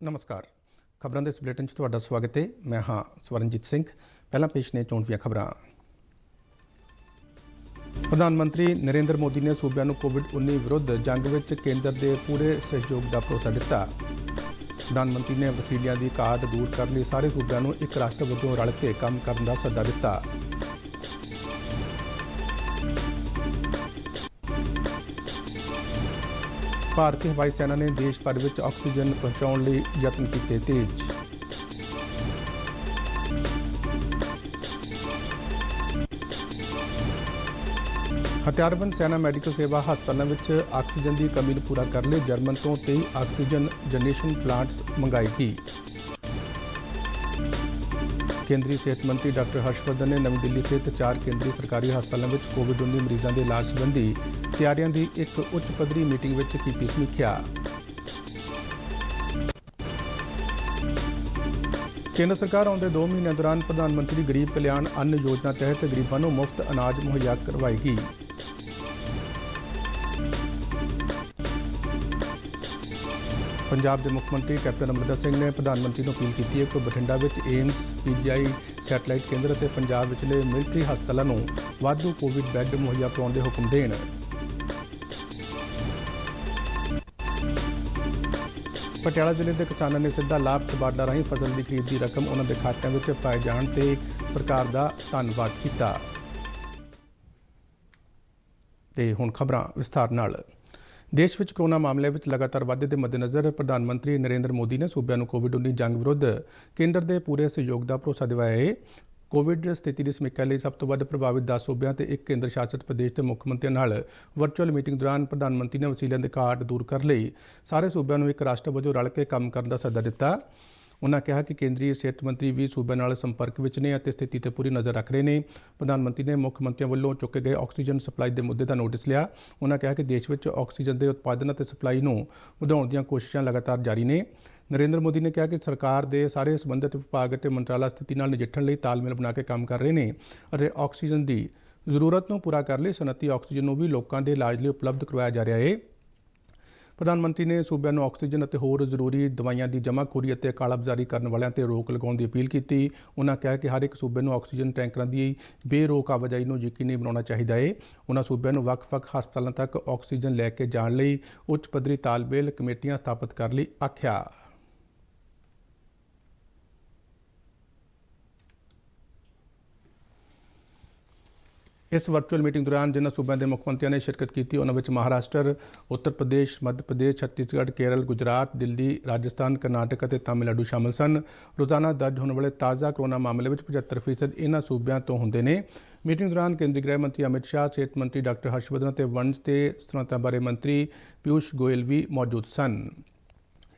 नमस्कार। खबरों के इस बुलेटिन च तुहाडा स्वागत है। मैं हाँ स्वरनजीत सिंह। पहला पेश ने चोण दीआं खबरां। प्रधानमंत्री नरेंद्र मोदी ने सूबਿਆਂ ਨੂੰ कोविड-19 विरुद्ध जंग ਵਿੱਚ केंद्र के पूरे सहयोग का भरोसा दिता। प्रधानमंत्री ने वसीलियां की घाट दूर करने लिए सारे सूबਿਆਂ ਨੂੰ एक राष्ट्र वजों रल के काम करने का सੱਦਾ दिता। भारतीय हवाई सेना ने देश भर में ऑक्सीजन पहुँचाने लिए यत्न किए तेज। हथियारबंद सेना मैडिकल सेवा हस्पतालों में ऑक्सीजन की कमी को पूरा करने लिए जर्मन तो 23 ऑक्सीजन जनरेशन प्लांट्स मंगाएगी। केंद्रीय सेहत मंत्री डॉक्टर हर्षवर्धन ने नवी दिल्ली स्थित 4 केंद्रीय सरकारी हस्पतालों में कोविड-19 मरीजों के इलाज संबंधी तैयारियों की एक उच्च पद्धरी मीटिंग में की समीक्षा। केंद्र सरकार आउंदे 2 महीनों दौरान प्रधानमंत्री गरीब कल्याण अन्न योजना तहत गरीबों को मुफ्त अनाज मुहैया करवाएगी। पंजाब के मुख्यमंत्री कैप्टन अमरिंदर सिंह ने प्रधानमंत्री को अपील की है कि बठिंडा में एम्स PGI सैटेलाइट केंद्र और पंजाब विचले मिलिटरी हस्पतालों को वाधू कोविड बैड मुहैया करवाने के हुक्म देन। पटियाला जिले के किसानों ने सीधा लाभ तबादला राही फसल की खरीद की रकम उन्होंने खातों में पाए जाने ते सरकार का धन्यवाद किया। ते हुण खबरां विस्तार नाल। देश में कोरोना मामलों में लगातार वाधे के मद्देनज़र प्रधानमंत्री नरेंद्र मोदी ने सूबਿਆਂ ਨੂੰ कोविड-19 जंग विरुद्ध केंद्र के पूरे सहयोग का भरोसा दिवाया है। कोविड स्थिति की समीक्षा लिए सब तो वध प्रभावित 10 सूबਿਆਂ ਤੇ एक केंद्र शासित प्रदेश के मुख्यमंत्रियों नाल वर्चुअल मीटिंग दौरान प्रधानमंत्री ने वसीलियां की घाट दूर करने लिए सारे सूबਿਆਂ ਨੂੰ एक राष्ट्र वजों रल के काम करने का सੱਦਾ दिता। उन्होंने कहा कि केंद्रीय सेहत मंत्री भी सूबਿਆਂ नाल संपर्क में ने और स्थिति पर पूरी नज़र रख रहे हैं। प्रधानमंत्री ने मुख्य मंत्रियों वालों चुके गए ऑक्सीजन सप्लाई के मुद्दे का नोटिस लिया। उन्होंने कहा कि देश में ऑक्सीजन के उत्पादन और सप्लाई को बढ़ाने दी कोशिशें लगातार जारी ने। नरेंद्र मोदी ने कहा कि सरकार के सारे संबंधित विभाग और मंत्राला स्थिति नाल नजिठण लिए तालमेल बना के काम कर रहे हैं और ऑक्सीजन की जरूरत को पूरा करने लिए सनअती ऑक्सीजन को भी लोगों के इलाज लिए उपलब्ध करवाया जा रहा है। प्रधानमंत्री ने सूबਿਆਂ ਨੂੰ ऑक्सीजन और होर जरूरी दवाइयां की जमाखोरी और कालाबाजारी करने वालों पर रोक लगाने की अपील की। उन्होंने कहा कि हर एक सूबे में ऑक्सीजन टैंकरों की बेरोक आवाजाही को यकीनी बनाना चाहिए है। उन्होंने सूबਿਆਂ ਨੂੰ ਵੱਖ-ਵੱਖ हस्पतालों तक ऑक्सीजन लैके जाने लिए उच्च पद्धरी तालमेल कमेटियां स्थापित करने लिए आख्या। इस वर्चुअल मीटिंग दौरान जिन्होंने सूबਿਆਂ के मुख्यमंत्रियों ने शिरकत की उन्होंने महाराष्ट्र, उत्तर प्रदेश, मध्य प्रदेश, छत्तीसगढ़, केरल, गुजरात, दिल्ली, राजस्थान, कर्नाटक और तमिलनाडु शामिल सन। रोज़ाना दर्ज होने वाले ताज़ा कोरोना मामले में 75% इन्होंने सूबਿਆਂ तो होंगे ने। मीटिंग दौरान केंद्रीय गृह मंत्री अमित शाह, सेहत मंत्री डॉक्टर हर्षवर्धन और वणज के स्रोतां बारे मंत्री पीयूष गोयल भी मौजूद सन।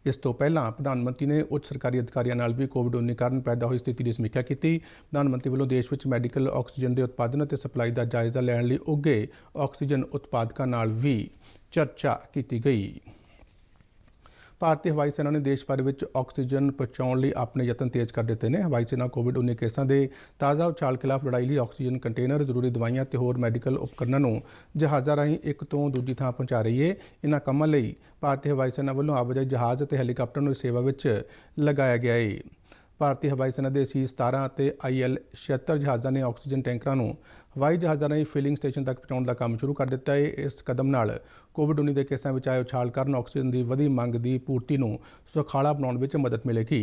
इस तो पहला प्रधानमंत्री ने उच्च सरकारी अधिकारियों नाल भी कोविड-19 कारण पैदा हुई स्थिति की समीक्षा की। प्रधानमंत्री वालों देश में मैडिकल ऑक्सीजन के उत्पादन और सप्लाई का जायजा लैण लई उगे ऑक्सीजन उत्पादकों नाल भी चर्चा की गई। भारतीय हवाई सेना ने देश भर में ऑक्सीजन पहुँचाने लिए अपने यत्न तेज कर दिए हैं। हवाई सेना कोविड-19 केसों के ताज़ा उछाल खिलाफ लड़ाई लिए ऑक्सीजन कंटेनर, जरूरी दवाइयां और होर मैडिकल उपकरणों जहाज़ों राही एक तो दूजी थां पहुँचा रही है। इन्होंने कामों लिए भारतीय हवाई सेना वालों आवाजाही जहाज़ और हैलीकॉप्टर को सेवा में लगाया गया है। भारतीय हवाई सेना के C-17 और IL-76 जहाज़ों ने ऑक्सीजन टैंकरों को हवाई जहाज़ों राही फिलिंग स्टेशन तक पहुँचाने का काम शुरू कर दिता है। इस कदम नाल कोविड-19 के केसों में आए उछाल कारण ऑक्सीजन की वधी मंग की पूर्ति को सुखाला बनाने में मदद मिलेगी।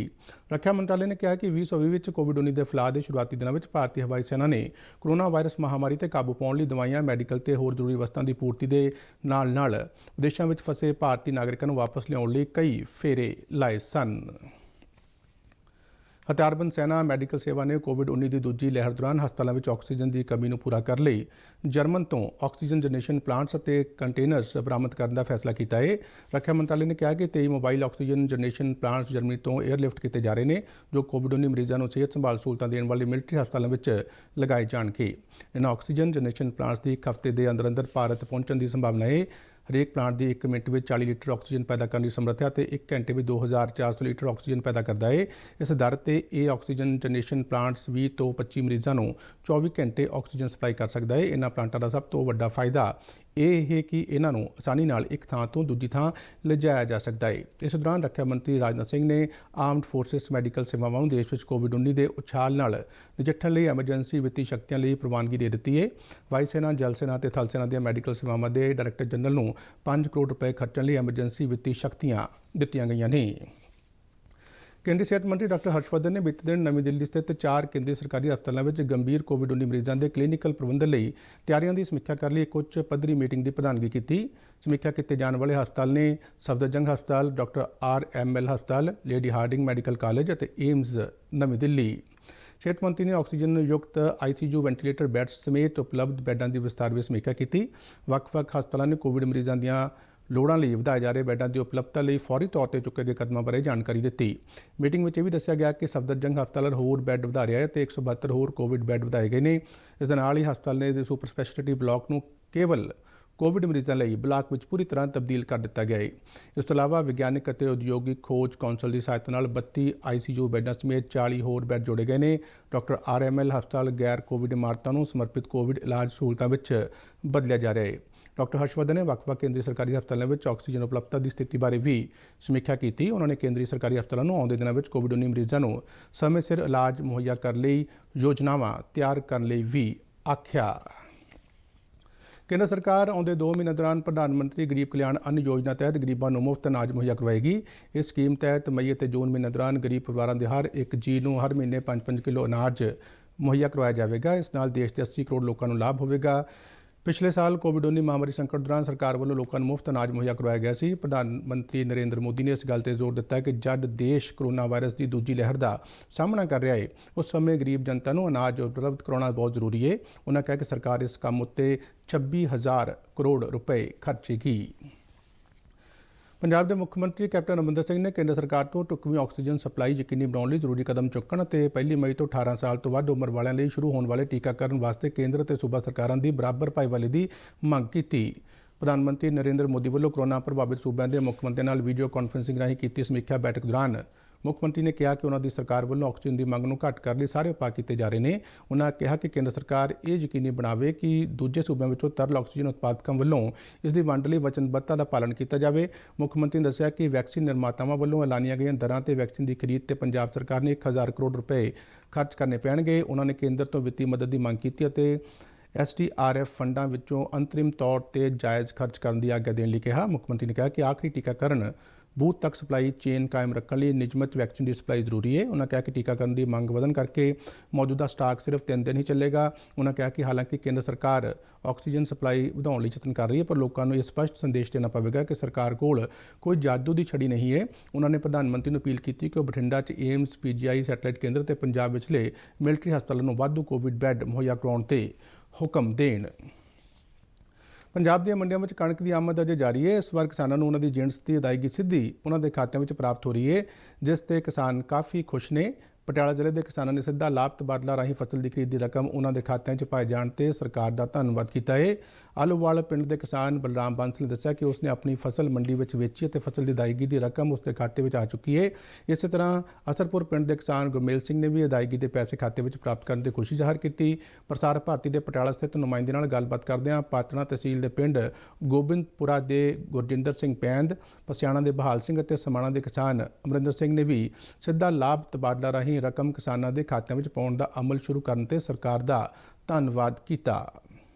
रक्षा मंत्रालय ने कहा कि 2020 में कोविड-19 के फैलाव के शुरुआती दिनों में भारतीय हवाई सेना ने कोरोना वायरस महामारी पर काबू पाने लिए दवाइयां, मैडिकल और होर जरूरी वस्तुओं की पूर्ति के नाल विदेशों में फंसे भारतीय नागरिकों को वापस लियाउण लई कई फेरे लाए सन। हथियारबंद सेना मैडिकल सेवा ने कोविड-19 की दूजी लहर दौरान हस्पतालों में ऑक्सीजन की कमी को पूरा करने लिए जर्मन तो ऑक्सीजन जनरेशन प्लांट्स और कंटेनर्स बरामद करने का फैसला किया है। रक्षा मंत्रालय ने कहा कि 23 mobile oxygen generation plants Germany तो एयरलिफ्ट किए जा रहे हैं जो कोविड-19 मरीजों को सेहत संभाल सहूलतां देने वाले मिलिटरी हस्पतालों में लगाए जाएंगे। इन ऑक्सीजन जनरेशन प्लांट्स की एक हफ्ते के अंदर अंदर भारत पहुंचने की संभावना है। हरेक प्लांट की 1 मिनट में 40 लीटर ऑक्सीजन पैदा करने की समर्था तो 1 घंटे में 2400 लीटर ऑक्सीजन पैदा करता है। इस दर से यह ऑक्सीजन जनरेशन प्लांट्स 20 तो 25 मरीजों को 24 घंटे ऑक्सीजन सप्लाई कर सकता है। इन्होंने प्लांटों का सब तो बड़ा फायदा ਇਹ ਹੈ ਕਿ ਇਹਨਾਂ ਨੂੰ ਆਸਾਨੀ ਨਾਲ ਇੱਕ ਥਾਂ ਤੋਂ ਦੂਜੀ ਥਾਂ ਲਿਜਾਇਆ ਜਾ ਸਕਦਾ ਹੈ। ਇਸ ਦੌਰਾਨ ਰੱਖਿਆ ਮੰਤਰੀ ਰਾਜਨਾਥ ਸਿੰਘ ਨੇ ਆਰਮਡ ਫੋਰਸਿਸ ਮੈਡੀਕਲ ਸੇਵਾਵਾਂ ਨੂੰ ਦੇਸ਼ ਵਿੱਚ ਕੋਵਿਡ-19 ਦੇ ਉਛਾਲ ਨਾਲ ਨਜਿੱਠਣ ਲਈ ਐਮਰਜੈਂਸੀ ਵਿੱਤੀ ਸ਼ਕਤੀਆਂ ਲਈ ਪ੍ਰਵਾਨਗੀ ਦੇ ਦਿੱਤੀ ਹੈ। ਵਾਯੂ ਸੈਨਾ, ਜਲ ਸੈਨਾ ਅਤੇ ਥਲ ਸੈਨਾ ਦੀਆਂ ਮੈਡੀਕਲ ਸੇਵਾਵਾਂ ਦੇ ਡਾਇਰੈਕਟਰ ਜਨਰਲ ਨੂੰ 5 ਕਰੋੜ ਰੁਪਏ ਖਰਚਣ ਲਈ ਐਮਰਜੈਂਸੀ ਵਿੱਤੀ ਸ਼ਕਤੀਆਂ ਦਿੱਤੀਆਂ ਗਈਆਂ ਨੇ। ਕੇਂਦਰੀ ਸਿਹਤ ਮੰਤਰੀ ਡਾਕਟਰ ਹਰਸ਼ਵਰਧਨ ਨੇ ਬੀਤੇ ਦਿਨ ਨਵੀਂ ਦਿੱਲੀ ਸਥਿਤ 4 ਕੇਂਦਰੀ ਸਰਕਾਰੀ ਹਸਪਤਾਲਾਂ ਵਿੱਚ ਗੰਭੀਰ ਕੋਵਿਡ-19 ਮਰੀਜ਼ਾਂ ਦੇ ਕਲੀਨਿਕਲ ਪ੍ਰਬੰਧਨ ਲਈ ਤਿਆਰੀਆਂ ਦੀ ਸਮੀਖਿਆ ਕਰਨ ਲਈ ਇੱਕ ਉੱਚ ਪੱਧਰੀ ਮੀਟਿੰਗ ਦੀ ਪ੍ਰਧਾਨਗੀ ਕੀਤੀ। ਸਮੀਖਿਆ ਕੀਤੇ ਜਾਣ ਵਾਲੇ ਹਸਪਤਾਲ ਨੇ ਸਫਦਰਜੰਗ ਹਸਪਤਾਲ, ਡਾਕਟਰ RML ਹਸਪਤਾਲ, ਲੇਡੀ ਹਾਰਡਿੰਗ ਮੈਡੀਕਲ ਕਾਲਜ ਅਤੇ ਏਮਜ਼ ਨਵੀਂ ਦਿੱਲੀ। ਸਿਹਤ ਮੰਤਰੀ ਨੇ ਆਕਸੀਜਨ ਯੁਕਤ ICU ਵੈਂਟੀਲੇਟਰ ਬੈੱਡਸ ਸਮੇਤ ਉਪਲਬਧ ਬੈੱਡਾਂ ਦੀ ਵਿਸਥਾਰ ਵਿੱਚ ਸਮੀਖਿਆ ਕੀਤੀ। ਵੱਖ-ਵੱਖ ਹਸਪਤਾਲਾਂ ਨੇ ਕੋਵਿਡ ਮਰੀਜ਼ਾਂ ਦੀਆਂ ਲੋੜਾਂ ਲਈ ਵਧਾਏ ਜਾ ਰਹੇ ਬੈੱਡਾਂ ਦੀ ਉਪਲਬਧਤਾ ਲਈ ਫੌਰੀ ਤੌਰ ਤੇ ਚੁੱਕੇ ਗਏ ਕਦਮਾਂ ਬਾਰੇ ਜਾਣਕਾਰੀ ਦਿੱਤੀ। ਮੀਟਿੰਗ ਵਿੱਚ ਇਹ ਵੀ ਦੱਸਿਆ ਗਿਆ ਕਿ ਸਫਦਰਜੰਗ ਹਸਪਤਾਲ ਹੋਰ ਬੈੱਡ ਵਧਾ ਰਿਹਾ ਹੈ ਤੇ 172 ਹੋਰ ਕੋਵਿਡ ਬੈੱਡ ਵਧਾਏ ਗਏ ਨੇ। ਇਸ ਦੇ ਨਾਲ ਹੀ ਹਸਪਤਾਲ ਨੇ ਸੁਪਰ ਸਪੈਸ਼ਲਿਟੀ ਬਲਾਕ ਨੂੰ ਕੇਵਲ ਕੋਵਿਡ ਮਰੀਜ਼ਾਂ ਲਈ ਬਲਾਕ ਵਿੱਚ ਪੂਰੀ ਤਰ੍ਹਾਂ ਤਬਦੀਲ ਕਰ ਦਿੱਤਾ ਗਿਆ ਹੈ। ਇਸ ਤੋਂ ਇਲਾਵਾ ਵਿਗਿਆਨਕ ਅਤੇ ਉਦਯੋਗਿਕ ਖੋਜ ਕੌਂਸਲ ਦੀ ਸਹਾਇਤਾ ਨਾਲ 32 ICU ਬੈੱਡਾਂ ਸਮੇਤ 40 ਹੋਰ ਬੈੱਡ ਜੋੜੇ ਗਏ ਨੇ। ਡਾਕਟਰ RML ਹਸਪਤਾਲ ਗੈਰ ਕੋਵਿਡ ਇਮਾਰਤਾਂ ਨੂੰ ਸਮਰਪਿਤ ਕੋਵਿਡ ਇਲਾਜ ਸਹੂਲਤਾਂ ਵਿੱਚ ਬਦਲਿਆ ਜਾ ਰਿਹਾ ਹੈ। ਡਾਕਟਰ ਹਰਸ਼ਵਰਧਨ ਨੇ ਵੱਖ-ਵੱਖ ਕੇਂਦਰੀ ਸਰਕਾਰੀ ਹਸਪਤਾਲਾਂ ਵਿੱਚ ਆਕਸੀਜਨ ਉਪਲਬਧਤਾ ਦੀ ਸਥਿਤੀ ਬਾਰੇ ਵੀ ਸਮੀਖਿਆ ਕੀਤੀ। ਉਹਨਾਂ ਨੇ ਕੇਂਦਰੀ ਸਰਕਾਰੀ ਹਸਪਤਾਲਾਂ ਨੂੰ ਆਉਂਦੇ ਦਿਨਾਂ ਵਿੱਚ ਕੋਵਿਡ-19 ਮਰੀਜ਼ਾਂ ਨੂੰ ਸਮੇਂ ਸਿਰ ਇਲਾਜ ਮੁਹੱਈਆ ਕਰਨ ਲਈ ਯੋਜਨਾਵਾਂ ਤਿਆਰ ਕਰਨ ਲਈ ਵੀ ਆਖਿਆ। ਕੇਂਦਰ ਸਰਕਾਰ ਆਉਂਦੇ 2 ਮਹੀਨਿਆਂ ਦੌਰਾਨ ਪ੍ਰਧਾਨ ਮੰਤਰੀ ਗਰੀਬ ਕਲਿਆਣ ਅੰਨ ਯੋਜਨਾ ਤਹਿਤ ਗਰੀਬਾਂ ਨੂੰ ਮੁਫਤ ਅਨਾਜ ਮੁਹੱਈਆ ਕਰਵਾਏਗੀ। ਇਸ ਸਕੀਮ ਤਹਿਤ ਮਈ ਅਤੇ ਜੂਨ ਮਹੀਨੇ ਦੌਰਾਨ ਗਰੀਬ ਪਰਿਵਾਰਾਂ ਦੇ ਹਰ ਇੱਕ ਜੀਅ ਨੂੰ ਹਰ ਮਹੀਨੇ 5-5 ਕਿਲੋ ਅਨਾਜ ਮੁਹੱਈਆ ਕਰਵਾਇਆ ਜਾਵੇਗਾ। ਇਸ ਨਾਲ ਦੇਸ਼ ਦੇ 80 ਕਰੋੜ ਲੋਕਾਂ ਨੂੰ ਲਾਭ ਹੋਵੇਗਾ। ਪਿਛਲੇ ਸਾਲ ਕੋਵਿਡ-19 ਮਹਾਮਾਰੀ ਸੰਕਟ ਦੌਰਾਨ ਸਰਕਾਰ ਵੱਲੋਂ ਲੋਕਾਂ ਨੂੰ ਮੁਫਤ ਅਨਾਜ ਮੁਹੱਈਆ ਕਰਵਾਇਆ ਗਿਆ ਸੀ। ਪ੍ਰਧਾਨ ਮੰਤਰੀ ਨਰਿੰਦਰ ਮੋਦੀ ਨੇ ਇਸ ਗੱਲ ਤੇ ਜ਼ੋਰ ਦਿੱਤਾ ਕਿ ਜਦ ਦੇਸ਼ ਕੋਰੋਨਾ ਵਾਇਰਸ ਦੀ ਦੂਜੀ ਲਹਿਰ ਦਾ ਸਾਹਮਣਾ ਕਰ ਰਿਹਾ ਹੈ, ਉਸ ਸਮੇਂ ਗਰੀਬ ਜਨਤਾ ਨੂੰ ਅਨਾਜ ਉਪਲਬਧ ਕਰਾਉਣਾ ਬਹੁਤ ਜ਼ਰੂਰੀ ਹੈ। ਉਹਨਾਂ ਕਿਹਾ ਕਿ ਸਰਕਾਰ ਇਸ ਕੰਮ ਉੱਤੇ 26,000 ਕਰੋੜ ਰੁਪਏ ਖਰਚੇਗੀ। ਪੰਜਾਬ ਦੇ ਮੁੱਖ ਮੰਤਰੀ ਕੈਪਟਨ ਅਮਰਿੰਦਰ ਸਿੰਘ ਨੇ ਕੇਂਦਰ ਸਰਕਾਰ ਤੋਂ ਢੁਕਵੀਂ ਆਕਸੀਜਨ ਸਪਲਾਈ ਯਕੀਨੀ ਬਣਾਉਣ ਲਈ ਜ਼ਰੂਰੀ ਕਦਮ ਚੁੱਕਣ ਅਤੇ 1 ਮਈ ਤੋਂ 18 ਸਾਲ ਤੋਂ ਵੱਧ ਉਮਰ ਵਾਲਿਆਂ ਲਈ ਸ਼ੁਰੂ ਹੋਣ ਵਾਲੇ ਟੀਕਾਕਰਨ ਵਾਸਤੇ ਕੇਂਦਰ ਅਤੇ ਸੂਬਾ ਸਰਕਾਰਾਂ ਦੀ ਬਰਾਬਰ ਭਾਈਵਾਲੀ ਦੀ ਮੰਗ ਕੀਤੀ। ਪ੍ਰਧਾਨ ਮੰਤਰੀ ਨਰਿੰਦਰ ਮੋਦੀ ਵੱਲੋਂ ਕੋਰੋਨਾ ਪ੍ਰਭਾਵਿਤ ਸੂਬਿਆਂ ਦੇ ਮੁੱਖ ਮੰਤਰੀਆਂ ਨਾਲ ਵੀਡੀਓ ਕਾਨਫਰੰਸਿੰਗ ਰਾਹੀਂ ਕੀਤੀ ਸਮੀਖਿਆ ਬੈਠਕ ਦੌਰਾਨ ਮੁੱਖ ਮੰਤਰੀ ਨੇ ਕਿਹਾ ਕਿ ਉਹਨਾਂ ਦੀ ਸਰਕਾਰ ਵੱਲੋਂ ਆਕਸੀਜਨ ਦੀ ਮੰਗ ਨੂੰ ਘੱਟ ਕਰਨ ਲਈ ਸਾਰੇ ਉਪਾਅ ਕੀਤੇ ਜਾ ਰਹੇ ਨੇ। ਉਹਨਾਂ ਕਿਹਾ ਕਿ ਕੇਂਦਰ ਸਰਕਾਰ ਇਹ ਯਕੀਨੀ ਬਣਾਵੇ ਕਿ ਦੂਜੇ ਸੂਬਿਆਂ ਵਿੱਚੋਂ ਤਰਲ ਆਕਸੀਜਨ ਉਤਪਾਦਕਾਂ ਵੱਲੋਂ ਇਸ ਦੀ ਵੰਡ ਲਈ ਵਚਨਬੱਧਤਾ ਦਾ ਪਾਲਣ ਕੀਤਾ ਜਾਵੇ। ਮੁੱਖ ਮੰਤਰੀ ਨੇ ਦੱਸਿਆ ਕਿ ਵੈਕਸੀਨ ਨਿਰਮਾਤਾਵਾਂ ਵੱਲੋਂ ਐਲਾਨੀਆਂ ਗਈਆਂ ਦਰਾਂ ਤੇ ਵੈਕਸੀਨ ਦੀ ਖਰੀਦ ਤੇ ਪੰਜਾਬ ਸਰਕਾਰ ਨੇ 1,000 ਕਰੋੜ ਰੁਪਏ ਖਰਚ ਕਰਨੇ ਪੈਣਗੇ। ਉਹਨਾਂ ਨੇ ਕੇਂਦਰ ਤੋਂ ਵਿੱਤੀ ਮਦਦ ਦੀ ਮੰਗ ਕੀਤੀ ਅਤੇ SDRF ਫੰਡਾਂ ਵਿੱਚੋਂ ਅੰਤਰਿਮ ਤੌਰ ਤੇ ਜਾਇਜ਼ ਖਰਚ ਕਰਨ ਦੀ ਆਗਿਆ ਦੇਣ ਲਈ ਕਿਹਾ। ਮੁੱਖ ਮੰਤਰੀ ਨੇ ਕਿਹਾ ਕਿ ਆਖਰੀ ਟੀਕਾਕਰਨ ਬੂਥ ਤੱਕ ਸਪਲਾਈ ਚੇਨ ਕਾਇਮ ਰੱਖਣ ਲਈ ਨਿਯਮਿਤ ਵੈਕਸੀਨ ਦੀ ਸਪਲਾਈ ਜ਼ਰੂਰੀ ਹੈ। ਉਹਨਾਂ ਕਿਹਾ ਕਿ ਟੀਕਾਕਰਨ ਦੀ ਮੰਗ ਵਧਣ ਕਰਕੇ ਮੌਜੂਦਾ ਸਟਾਕ ਸਿਰਫ 3 ਦਿਨ ਹੀ ਚੱਲੇਗਾ। ਉਹਨਾਂ ਕਿਹਾ ਕਿ ਹਾਲਾਂਕਿ ਕੇਂਦਰ ਸਰਕਾਰ ਆਕਸੀਜਨ ਸਪਲਾਈ ਵਧਾਉਣ ਲਈ ਯਤਨ ਕਰ ਰਹੀ ਹੈ, ਪਰ ਲੋਕਾਂ ਨੂੰ ਇਹ ਸਪਸ਼ਟ ਸੰਦੇਸ਼ ਦੇਣਾ ਪਵੇਗਾ ਕਿ ਸਰਕਾਰ ਕੋਲ ਕੋਈ ਜਾਦੂ ਦੀ ਛੜੀ ਨਹੀਂ ਹੈ। ਉਹਨਾਂ ਨੇ ਪ੍ਰਧਾਨ ਮੰਤਰੀ ਨੂੰ ਅਪੀਲ ਕੀਤੀ ਕਿ ਉਹ ਬਠਿੰਡਾ 'ਚ ਏਮਜ਼, PGI ਸੈਟੇਲਾਈਟ ਕੇਂਦਰ ਤੇ ਪੰਜਾਬ ਵਿਚਲੇ ਮਿਲਟਰੀ ਹਸਪਤਾਲਾਂ ਨੂੰ ਵਾਧੂ ਕੋਵਿਡ ਬੈੱਡ ਮੁਹੱਈਆ ਕਰਵਾਉਣ ਤੇ ਹੁਕਮ ਦੇਣ। ਪੰਜਾਬ ਦੀਆਂ ਮੰਡੀਆਂ ਵਿੱਚ ਕਣਕ ਦੀ ਆਮਦ ਅਜੇ ਜਾਰੀ ਹੈ। ਇਸ ਵਾਰ ਕਿਸਾਨਾਂ ਨੂੰ ਉਹਨਾਂ ਦੀ ਜਿਣਸ ਦੀ ਅਦਾਇਗੀ ਸਿੱਧੀ ਉਹਨਾਂ ਦੇ ਖਾਤਿਆਂ ਵਿੱਚ ਪ੍ਰਾਪਤ ਹੋ ਰਹੀ ਹੈ, ਜਿਸ ਤੇ ਕਿਸਾਨ ਕਾਫੀ ਖੁਸ਼ ਨੇ। ਪਟਿਆਲਾ ਜ਼ਿਲ੍ਹੇ ਦੇ ਕਿਸਾਨਾਂ ਨੇ ਸਿੱਧਾ ਲਾਭ ਤਬਾਦਲਾ ਰਾਹੀਂ ਫਸਲ ਦੀ ਖਰੀਦ ਦੀ ਰਕਮ ਉਹਨਾਂ ਦੇ ਖਾਤਿਆਂ 'ਚ ਪਾਏ ਜਾਣ ਤੇ ਸਰਕਾਰ ਦਾ ਧੰਨਵਾਦ ਕੀਤਾ ਹੈ। ਆਲੂਵਾਲ ਪਿੰਡ ਦੇ ਕਿਸਾਨ ਬਲਰਾਮ ਬਾਂਸਲ ਨੇ ਦੱਸਿਆ ਕਿ ਉਸਨੇ ਆਪਣੀ ਫਸਲ ਮੰਡੀ ਵਿੱਚ ਵੇਚੀ ਅਤੇ ਫਸਲ ਦੀ ਅਦਾਇਗੀ ਦੀ ਰਕਮ ਉਸਦੇ ਖਾਤੇ ਵਿੱਚ ਆ ਚੁੱਕੀ ਹੈ। ਇਸੇ ਤਰ੍ਹਾਂ ਅਸਰਪੁਰ ਪਿੰਡ ਦੇ ਕਿਸਾਨ ਗੁਰਮੇਲ ਸਿੰਘ ਨੇ ਵੀ ਅਦਾਇਗੀ ਦੇ ਪੈਸੇ ਖਾਤੇ ਵਿੱਚ ਪ੍ਰਾਪਤ ਕਰਨ ਤੇ ਖੁਸ਼ੀ ਜ਼ਾਹਰ ਕੀਤੀ। ਪ੍ਰਸਾਰ ਭਾਰਤੀ ਦੇ ਪਟਿਆਲਾ ਸਥਿਤ ਨੁਮਾਇੰਦੇ ਨਾਲ ਗੱਲਬਾਤ ਕਰਦਿਆਂ ਪਾਤੜਾਂ ਤਹਿਸੀਲ ਦੇ ਪਿੰਡ ਗੋਬਿੰਦਪੁਰਾ ਦੇ ਗੁਰਜਿੰਦਰ ਸਿੰਘ ਪੈਂਦ, ਪਸਿਆਣਾ ਦੇ ਬਹਾਲ ਸਿੰਘ ਅਤੇ ਸਮਾਣਾ ਦੇ ਕਿਸਾਨ ਅਮਰਿੰਦਰ ਸਿੰਘ ਨੇ ਵੀ ਸਿੱਧਾ ਲਾਭ ਤਬਾਦਲਾ ਰਾਹੀਂ ਰਕਮ ਕਿਸਾਨਾਂ ਦੇ ਖਾਤਿਆਂ ਵਿੱਚ ਪਾਉਣ ਦਾ ਅਮਲ ਸ਼ੁਰੂ ਕਰਨ ਤੇ ਸਰਕਾਰ ਦਾ ਧੰਨਵਾਦ ਕੀਤਾ।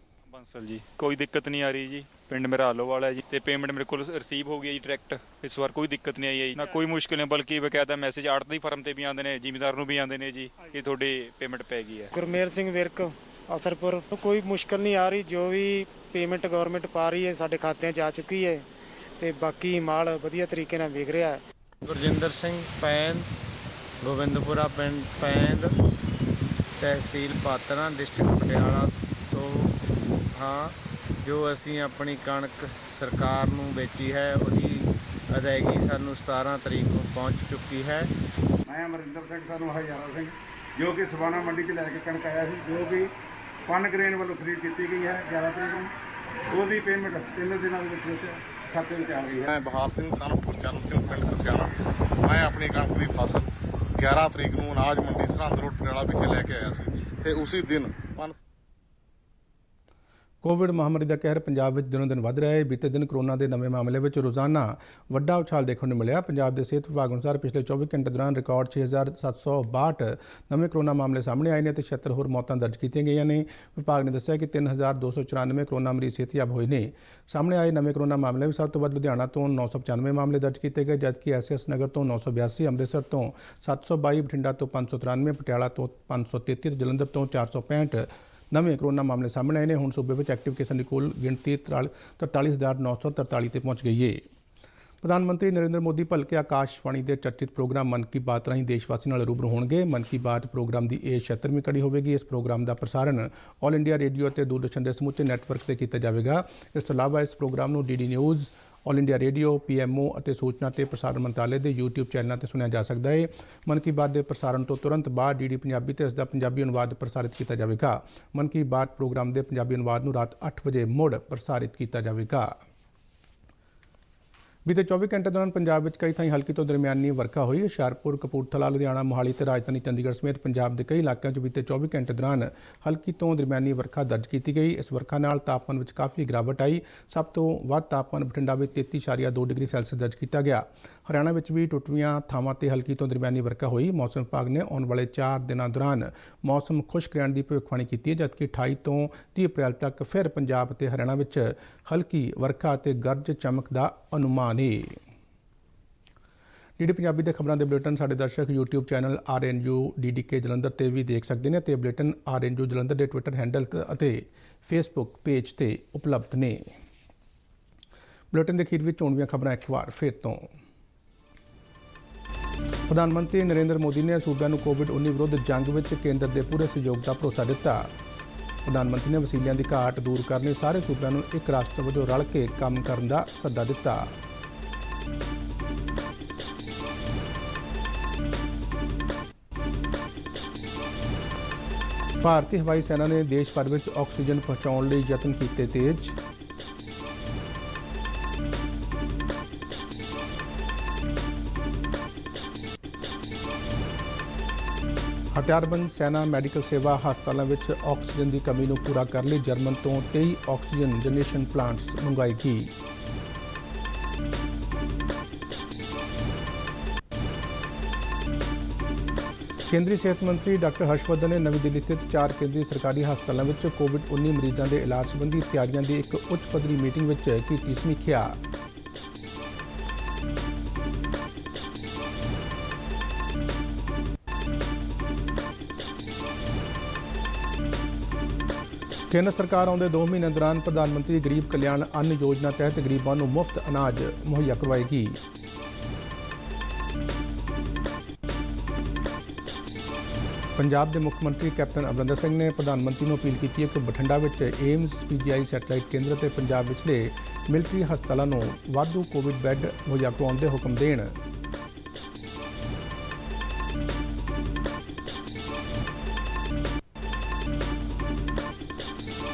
ਬੰਸਲ ਜੀ, ਕੋਈ ਦਿੱਕਤ ਨਹੀਂ ਆ ਰਹੀ ਜੀ। ਪਿੰਡ ਮੇਰਾ ਆਲੋਵਾਲ ਹੈ ਜੀ ਤੇ ਪੇਮੈਂਟ ਮੇਰੇ ਕੋਲ ਰਿਸੀਵ ਹੋ ਗਈ ਹੈ ਜੀ ਡਾਇਰੈਕਟ। ਇਸ ਵਾਰ ਕੋਈ ਦਿੱਕਤ ਨਹੀਂ ਆਈ ਹੈ ਜੀ, ਨਾ ਕੋਈ ਮੁਸ਼ਕਿਲ ਨਹੀਂ, ਬਲਕਿ ਬਕਾਇਦਾ ਮੈਸੇਜ ਆੜਤ ਦੀ ਫਰਮ ਤੇ ਵੀ ਆਉਂਦੇ ਨੇ, ਜ਼ਿਮੀਂਦਾਰ ਨੂੰ ਵੀ ਆਉਂਦੇ ਨੇ ਜੀ ਕਿ ਤੁਹਾਡੀ ਪੇਮੈਂਟ ਪੈ ਗਈ ਹੈ। ਗੁਰਮੇਲ ਸਿੰਘ ਵਿਰਕ, ਅਸਰਪੁਰ। ਕੋਈ ਮੁਸ਼ਕਿਲ ਨਹੀਂ ਆ ਰਹੀ, ਜੋ ਵੀ ਪੇਮੈਂਟ ਗਵਰਨਮੈਂਟ ਪਾ ਰਹੀ ਹੈ ਸਾਡੇ ਖਾਤਿਆਂ 'ਚ ਆ ਚੁੱਕੀ ਹੈ ਤੇ ਬਾਕੀ ਮਾਲ ਵਧੀਆ ਤਰੀਕੇ ਨਾਲ ਵਿਕ ਰਿਹਾ ਹੈ। ਗੁਰਜਿੰਦਰ ਸਿੰਘ ਪੈਂਦ, ਗੋਬਿੰਦਪੁਰਾ ਪਿੰਡ ਪੈਂਦ, ਤਹਿਸੀਲ ਪਾਤੜਾਂ, ਡਿਸਟ੍ਰਿਕਟ ਪਟਿਆਲਾ ਤੋਂ ਹਾਂ। ਜੋ ਅਸੀਂ ਆਪਣੀ ਕਣਕ ਸਰਕਾਰ ਨੂੰ ਵੇਚੀ ਹੈ ਉਹਦੀ ਅਦਾਇਗੀ ਸਾਨੂੰ 17 ਤਰੀਕ ਨੂੰ ਪਹੁੰਚ ਚੁੱਕੀ ਹੈ। ਮੈਂ ਅਮਰਿੰਦਰ ਸਿੰਘ, ਸਾਨੂੰ ਹਜ਼ਾਰਾ ਸਿੰਘ, ਜੋ ਕਿ ਸਵਾਨਾ ਮੰਡੀ 'ਚ ਲੈ ਕੇ ਕਣਕ ਆਇਆ ਸੀ, ਜੋ ਕਿ ਪਨ ਗ੍ਰੇਨ ਵੱਲੋਂ ਖਰੀਦ ਕੀਤੀ ਗਈ ਹੈ 11 ਤਰੀਕ ਨੂੰ। ਉਹਦੀ ਪੇਮੈਂਟ 3 ਦਿਨਾਂ ਦੇ ਵਿੱਚ ਖਾਤੇ ਵਿੱਚ ਆ ਗਈ ਹੈ। ਮੈਂ ਬਹਾਰ ਸਿੰਘ, ਸਾਨੂੰ ਗੁਰਚਰਨ ਸਿੰਘ, ਪਿੰਡ ਕਸਿਆਣਾ। ਮੈਂ ਆਪਣੀ ਕਣਕ ਦੀ ਫਸਲ 11 ਤਰੀਕ ਨੂੰ ਅਨਾਜ ਮੰਡੀ ਸਰਹੰਦ ਰੋਡ ਪਟਿਆਲਾ ਵਿਖੇ ਲੈ ਕੇ ਆਇਆ ਸੀ ਤੇ ਉਸੇ ਦਿਨ ਕੋਵਿਡ ਮਹਾਮਾਰੀ ਦਾ ਕਹਿਰ ਪੰਜਾਬ ਵਿੱਚ ਦਿਨੋਂ ਦਿਨ ਵੱਧ ਰਿਹਾ ਹੈ। ਬੀਤੇ ਦਿਨ ਕਰੋਨਾ ਦੇ ਨਵੇਂ ਮਾਮਲੇ ਵਿੱਚ ਰੋਜ਼ਾਨਾ ਵੱਡਾ ਉਛਾਲ ਦੇਖਣ ਨੂੰ ਮਿਲਿਆ। ਪੰਜਾਬ ਦੇ ਸਿਹਤ ਵਿਭਾਗ ਅਨੁਸਾਰ ਪਿਛਲੇ 24 ਘੰਟੇ ਦੌਰਾਨ ਰਿਕਾਰਡ 6,762 ਨਵੇਂ ਕਰੋਨਾ ਮਾਮਲੇ ਸਾਹਮਣੇ ਆਏ ਨੇ ਅਤੇ 76 ਹੋਰ ਮੌਤਾਂ ਦਰਜ ਕੀਤੀਆਂ ਗਈਆਂ ਨੇ। ਵਿਭਾਗ ਨੇ ਦੱਸਿਆ ਕਿ 3,294 ਕਰੋਨਾ ਮਰੀਜ਼ ਸਿਹਤਯਾਬ ਹੋਏ ਨੇ। ਸਾਹਮਣੇ ਆਏ ਨਵੇਂ ਕਰੋਨਾ ਮਾਮਲੇ ਵਿੱਚ ਸਭ ਤੋਂ ਵੱਧ ਲੁਧਿਆਣਾ ਤੋਂ 995 ਮਾਮਲੇ ਦਰਜ ਕੀਤੇ ਗਏ, ਜਦਕਿ ਐਸਐਸ ਨਗਰ ਤੋਂ 982, ਅੰਮ੍ਰਿਤਸਰ ਤੋਂ 722, ਬਠਿੰਡਾ ਤੋਂ 593, ਪਟਿਆਲਾ ਤੋਂ 533 ਤੇ ਜਲੰਧਰ ਤੋਂ 465 ਨਵੇਂ ਕਰੋਨਾ ਮਾਮਲੇ ਸਾਹਮਣੇ ਆਏ ਨੇ। ਹੁਣ ਸੂਬੇ ਵਿੱਚ ਐਕਟਿਵ ਕੇਸਾਂ ਦੀ ਕੁੱਲ ਗਿਣਤੀ 43,943 ਤੇ ਪਹੁੰਚ ਗਈ ਹੈ। ਪ੍ਰਧਾਨ ਮੰਤਰੀ ਨਰਿੰਦਰ ਮੋਦੀ ਭਲਕੇ ਆਕਾਸ਼ਵਾਣੀ ਦੇ ਚਰਚਿਤ ਪ੍ਰੋਗਰਾਮ ਮਨ ਕੀ ਬਾਤ ਰਾਹੀਂ ਦੇਸ਼ਵਾਸੀ ਨਾਲ ਰੂਬਰੂ ਹੋਣਗੇ। ਮਨ ਕੀ ਬਾਤ ਪ੍ਰੋਗਰਾਮ ਦੀ ਇਹ 76ਵੀਂ ਕੜੀ ਹੋਵੇਗੀ। ਇਸ ਪ੍ਰੋਗਰਾਮ ਦਾ ਪ੍ਰਸਾਰਣ ਆਲ ਇੰਡੀਆ ਰੇਡੀਓ ਅਤੇ ਦੂਰਦਰਸ਼ਨ ਦੇ ਸਮੁੱਚੇ ਨੈੱਟਵਰਕ ਤੇ ਕੀਤਾ ਜਾਵੇਗਾ। ਇਸ ਤੋਂ ਇਲਾਵਾ ਇਸ ਪ੍ਰੋਗਰਾਮ ਨੂੰ DD news, all India radio, PMO ਅਤੇ ਸੂਚਨਾ ਤੇ ਪ੍ਰਸਾਰਣ ਮੰਤਰਾਲੇ ਦੇ YouTube ਚੈਨਲਾਂ ਤੇ ਸੁਣਿਆ ਜਾ ਸਕਦਾ ਹੈ। ਮਨ ਕੀ ਬਾਤ ਦੇ ਪ੍ਰਸਾਰਣ ਤੋਂ ਤੁਰੰਤ ਬਾਅਦ ਡੀਡੀ ਪੰਜਾਬੀ ਤੇ ਇਸ ਦਾ ਪੰਜਾਬੀ ਅਨੁਵਾਦ ਪ੍ਰਸਾਰਿਤ ਕੀਤਾ ਜਾਵੇਗਾ। ਮਨ ਕੀ ਬਾਤ ਪ੍ਰੋਗਰਾਮ ਦੇ ਪੰਜਾਬੀ ਅਨੁਵਾਦ ਨੂੰ ਰਾਤ 8 ਵਜੇ ਮੁੜ ਪ੍ਰਸਾਰਿਤ ਕੀਤਾ ਜਾਵੇਗਾ। ਬੀਤੇ 24 ਘੰਟੇ ਦੌਰਾਨ ਪੰਜਾਬ ਵਿੱਚ ਕਈ ਥਾਈਂ ਹਲਕੀ ਤੋਂ ਦਰਮਿਆਨੀ ਵਰਖਾ ਹੋਈ। ਹੁਸ਼ਿਆਰਪੁਰ, ਕਪੂਰਥਲਾ, ਲੁਧਿਆਣਾ, ਮੋਹਾਲੀ ਤੇ ਰਾਜਧਾਨੀ ਚੰਡੀਗੜ੍ਹ ਸਮੇਤ ਪੰਜਾਬ ਦੇ ਕਈ ਇਲਾਕਿਆਂ 'ਚ ਬੀਤੇ 24 ਘੰਟੇ ਦੌਰਾਨ ਹਲਕੀ ਤੋਂ ਦਰਮਿਆਨੀ ਵਰਖਾ ਦਰਜ ਕੀਤੀ ਗਈ। ਇਸ ਵਰਖਾ ਨਾਲ ਤਾਪਮਾਨ ਵਿੱਚ ਕਾਫੀ ਗਿਰਾਵਟ ਆਈ। ਸਭ ਤੋਂ ਵੱਧ ਤਾਪਮਾਨ ਬਠਿੰਡਾ ਵਿੱਚ 33.2 ਡਿਗਰੀ ਸੈਲਸੀਅਸ ਦਰਜ ਕੀਤਾ ਗਿਆ। ਹਰਿਆਣਾ ਵਿੱਚ ਵੀ ਟੁੱਟਵੀਆਂ ਥਾਵਾਂ ਤੇ ਹਲਕੀ ਤੋਂ ਦਰਮਿਆਨੀ ਵਰਖਾ ਹੋਈ। ਮੌਸਮ ਵਿਭਾਗ ਨੇ ਆਉਣ ਵਾਲੇ 4 ਦਿਨਾਂ ਦੌਰਾਨ ਮੌਸਮ ਖੁਸ਼ਕ ਰਹਿਣ ਦੀ ਭਵਿੱਖਬਾਣੀ ਕੀਤੀ ਹੈ, ਜਦਕਿ 28 ਤੋਂ 30 ਅਪ੍ਰੈਲ ਤੱਕ ਫਿਰ ਪੰਜਾਬ ਅਤੇ ਹਰਿਆਣਾ ਵਿੱਚ ਹਲਕੀ ਵਰਖਾ ਅਤੇ ਗਰਜ ਚਮਕ ਦਾ ਅਨੁਮਾਨ ਹੈ। ਡੀਡੀ ਪੰਜਾਬੀ ਦੇ ਖਬਰਾਂ ਦੇ ਬੁਲੇਟਿਨ ਸਾਡੇ ਦਰਸ਼ਕ YouTube channel RNU DDK Jalandhar ਤੇ ਵੀ ਦੇਖ ਸਕਦੇ ਨੇ ਤੇ ਬੁਲੇਟਿਨ RNU ਜਲੰਧਰ ਦੇ ਟਵਿੱਟਰ ਹੈਂਡਲ ਅਤੇ Facebook ਪੇਜ ਤੇ ਉਪਲਬਧ ਨੇ। ਬੁਲੇਟਿਨ ਦੇ ਅਖੀਰ ਵਿੱਚ ਚੋਣਵੀਆਂ ਖਬਰਾਂ ਇੱਕ ਵਾਰ ਫਿਰ ਤੋਂ। ਪ੍ਰਧਾਨ ਮੰਤਰੀ ਨਰਿੰਦਰ ਮੋਦੀ ਨੇ ਸੂਬਿਆਂ ਨੂੰ ਕੋਵਿਡ-19 ਵਿਰੁੱਧ ਜੰਗ ਵਿੱਚ ਕੇਂਦਰ ਦੇ ਪੂਰੇ ਸਹਿਯੋਗ ਦਾ ਭਰੋਸਾ ਦਿੱਤਾ। ਪ੍ਰਧਾਨ ਮੰਤਰੀ ਨੇ ਵਸੀਲਿਆਂ ਦੀ ਘਾਟ ਦੂਰ ਕਰਨ ਲਈ ਸਾਰੇ ਸੂਬਿਆਂ ਨੂੰ ਇੱਕ ਰਾਸ਼ਟਰ ਵਜੋਂ ਰਲ ਕੇ ਕੰਮ ਕਰਨ ਦਾ ਸੱਦਾ ਦਿੱਤਾ। ਭਾਰਤੀ ਹਵਾਈ ਸੈਨਾ ਨੇ ਦੇਸ਼ ਭਰ ਵਿੱਚ ਆਕਸੀਜਨ ਪਹੁੰਚਾਉਣ ਲਈ ਯਤਨ ਕੀਤੇ ਤੇਜ਼। ਹਥਿਆਰਬੰਦ ਸੈਨਾ ਮੈਡੀਕਲ ਸੇਵਾ ਹਸਪਤਾਲਾਂ ਵਿੱਚ ਆਕਸੀਜਨ ਦੀ ਕਮੀ ਨੂੰ ਪੂਰਾ ਕਰਨ ਲਈ ਜਰਮਨ ਤੋਂ 23 ਆਕਸੀਜਨ ਜਨਰੇਸ਼ਨ ਪਲਾਂਟਸ ਮੰਗਵਾਏਗੀ। ਕੇਂਦਰੀ ਸਿਹਤ ਮੰਤਰੀ ਡਾਕਟਰ ਹਰਸ਼ਵਰਧਨ ਨੇ ਨਵੀਂ ਦਿੱਲੀ ਸਥਿਤ 4 ਕੇਂਦਰੀ ਸਰਕਾਰੀ ਹਸਪਤਾਲਾਂ ਵਿੱਚ ਕੋਵਿਡ-19 ਮਰੀਜ਼ਾਂ ਦੇ ਇਲਾਜ ਸੰਬੰਧੀ ਤਿਆਰੀਆਂ ਦੀ ਇੱਕ ਉੱਚ ਪੱਧਰੀ ਮੀਟਿੰਗ ਵਿੱਚ ਕੀਤੀ ਸਮੀਖਿਆ। ਕੇਂਦਰ ਸਰਕਾਰ ਆਉਂਦੇ 2 ਮਹੀਨਿਆਂ ਦੌਰਾਨ ਪ੍ਰਧਾਨ ਮੰਤਰੀ ਗਰੀਬ ਕਲਿਆਣ ਅੰਨ ਯੋਜਨਾ ਤਹਿਤ ਗਰੀਬਾਂ ਨੂੰ ਮੁਫਤ ਅਨਾਜ ਮੁਹੱਈਆ ਕਰਵਾਏਗੀ। ਪੰਜਾਬ ਦੇ ਮੁੱਖ ਮੰਤਰੀ ਕੈਪਟਨ ਅਮਰਿੰਦਰ ਸਿੰਘ ਨੇ ਪ੍ਰਧਾਨ ਮੰਤਰੀ ਨੂੰ ਅਪੀਲ ਕੀਤੀ ਹੈ ਕਿ ਬਠਿੰਡਾ ਵਿੱਚ ਏਮਜ਼ PGI ਸੈਟੇਲਾਈਟ ਕੇਂਦਰ ਅਤੇ ਪੰਜਾਬ ਵਿਚਲੇ ਮਿਲਟਰੀ ਹਸਪਤਾਲਾਂ ਨੂੰ ਵਾਧੂ ਕੋਵਿਡ ਬੈੱਡ ਮੁਹੱਈਆ ਕਰਵਾਉਣ ਦੇ ਹੁਕਮ ਦੇਣ।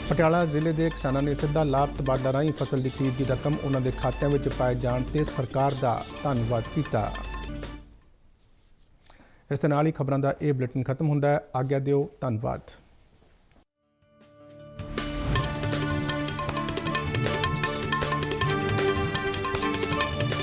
ਪਟਿਆਲਾ ਜ਼ਿਲ੍ਹੇ ਦੇ ਕਿਸਾਨਾਂ ਨੇ ਸਿੱਧਾ ਲਾਭ ਤਬਾਦਲਾ ਰਾਹੀਂ ਫਸਲ ਦੀ ਖਰੀਦ ਦੀ ਰਕਮ ਉਹਨਾਂ ਦੇ ਖਾਤਿਆਂ ਵਿੱਚ ਪਾਏ ਜਾਣ ਤੇ ਸਰਕਾਰ ਦਾ ਧੰਨਵਾਦ ਕੀਤਾ। ਇਸ ਦੇ ਨਾਲ ਹੀ ਖਬਰਾਂ ਦਾ ਇਹ ਬੁਲੇਟਿਨ ਖਤਮ ਹੁੰਦਾ ਹੈ। ਆਗਿਆ ਦਿਓ। ਧੰਨਵਾਦ।